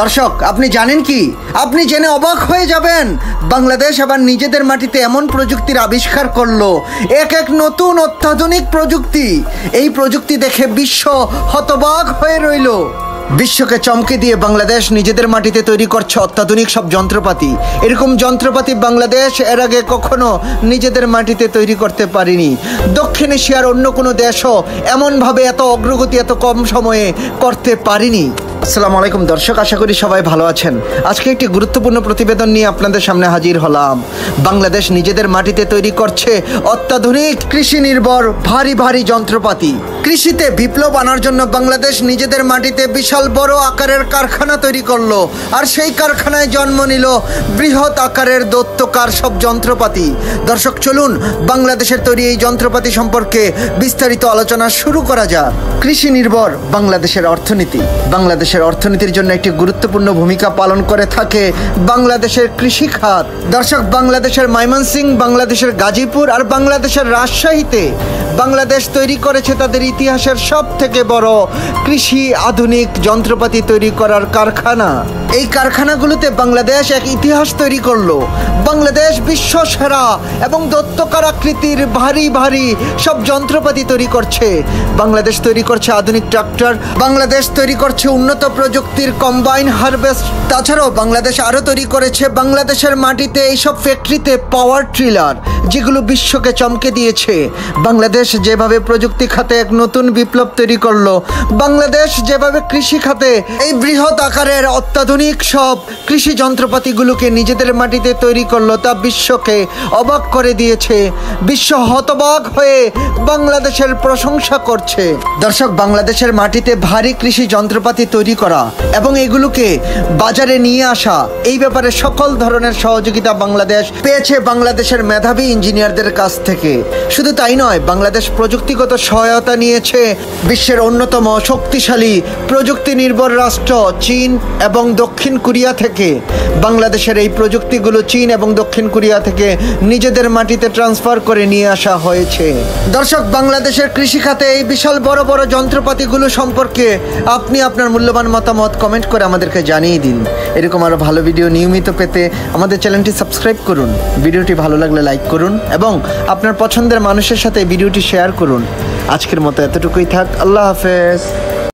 দর্শক, আপনি জানেন কি? আপনি জেনে অবাক হয়ে যাবেন, বাংলাদেশ আবার নিজেদের মাটিতে এমন প্রযুক্তির আবিষ্কার করলো, এক নতুন অত্যাধুনিক প্রযুক্তি। এই প্রযুক্তি দেখে বিশ্ব হতবাক হয়ে রইল। বিশ্বকে চমকে দিয়ে বাংলাদেশ নিজেদের মাটিতে তৈরি করছে অত্যাধুনিক সব যন্ত্রপাতি। এরকম যন্ত্রপাতি বাংলাদেশ এর আগে কখনো নিজেদের মাটিতে তৈরি করতে পারেনি। দক্ষিণ এশিয়ার অন্য কোনো দেশও এমনভাবে এত অগ্রগতি এত কম সময়ে করতে পারেনি। আসসালামু আলাইকুম দর্শক, আশা করি সবাই ভালো আছেন। আজকে একটি গুরুত্বপূর্ণ প্রতিবেদন নিয়ে আপনাদের সামনে হাজির হলাম। বাংলাদেশ নিজেদের মাটিতে তৈরি করছে অত্যাধুনিক কৃষি নির্ভর ভারী যন্ত্রপাতি। কৃষিতে বিপ্লব আনার জন্য বাংলাদেশ নিজেদের মাটিতে বিশাল বড় আকারের কারখানা তৈরি করলো, আর সেই কারখানায় জন্ম নিল বৃহৎ আকারের দৈত্যকার সব যন্ত্রপাতি। দর্শক, চলুন বাংলাদেশের তৈরি এই যন্ত্রপাতি সম্পর্কে বিস্তারিত আলোচনা শুরু করা যাক। কৃষি নির্ভর বাংলাদেশের অর্থনীতি। বাংলাদেশের অর্থনীতির জন্য একটি গুরুত্বপূর্ণ ভূমিকা পালন করে থাকে বাংলাদেশের কৃষি খাত। দর্শক, বাংলাদেশের ময়মনসিংহ, বাংলাদেশের গাজীপুর আর বাংলাদেশের রাজশাহীতে বাংলাদেশ তৈরি করেছে তাদের ইতিহাসের সব থেকে বড় কৃষি আধুনিক যন্ত্রপাতি তৈরি করার কারখানা। এই কারখানাগুলোতে বাংলাদেশ এক ইতিহাস তৈরি করলো। বাংলাদেশ বিশ্ব সেরা এবং দৈত্যকার আকৃতির ভারী সব যন্ত্রপাতি তৈরি করছে। বাংলাদেশ তৈরি করছে আধুনিক ট্রাক্টর, বাংলাদেশ তৈরি করছে উন্নত প্রযুক্তির কম্বাইন হারভেস্ট। তাছাড়াও বাংলাদেশ আরও তৈরি করেছে বাংলাদেশের মাটিতে এইসব ফ্যাক্টরিতে পাওয়ার ট্রিলার, যেগুলো বিশ্বকে চমকে দিয়েছে। বাংলাদেশ যেভাবে প্রযুক্তি খাতে এক নতুন বিপ্লব তৈরি করলো, বাংলাদেশ যেভাবে কৃষি খাতে এই বৃহৎ আকারের অত্যাধুনিক সব কৃষি যন্ত্রপাতিগুলোকে নিজেদের মাটিতে তৈরি করলো, তা বিশ্বকে অবাক করে দিয়েছে। বিশ্ব হতবাক হয়ে বাংলাদেশের প্রশংসা করছে। দর্শক, বাংলাদেশের মাটিতে ভারী কৃষি যন্ত্রপাতি তৈরি করা এবং এগুলোকে বাজারে নিয়ে আসা, এই ব্যাপারে সকল ধরনের সহযোগিতা বাংলাদেশ পেয়েছে বাংলাদেশের মেধাবী ইঞ্জিনিয়ারদের কাছ থেকে। শুধু তাই নয়, বাংলাদেশ প্রযুক্তিগত সহায়তা নিয়েছে বিশ্বের অন্যতম শক্তিশালী প্রযুক্তি নির্ভর রাষ্ট্র চীন এবং দক্ষিণ কোরিয়া থেকে। বাংলাদেশের এই প্রযুক্তিগুলো চীন এবং দক্ষিণ কোরিয়া থেকে নিজেদের মাটিতে ট্রান্সফার করে নিয়ে আসা হয়েছে। দর্শক, বাংলাদেশের কৃষি খাতে এই বিশাল বড় যন্ত্রপাতিগুলো সম্পর্কে আপনি আপনার মূল্যবান মতামত কমেন্ট করে আমাদেরকে জানিয়ে দিন। এরকম আরও ভালো ভিডিও নিয়মিত পেতে আমাদের চ্যানেলটি সাবস্ক্রাইব করুন। ভিডিওটি ভালো লাগলে লাইক করুন এবং আপনার পছন্দের মানুষের সাথে ভিডিওটি শেয়ার করুন। আজকের মতো এতটুকুই থাক। আল্লাহ হাফেজ।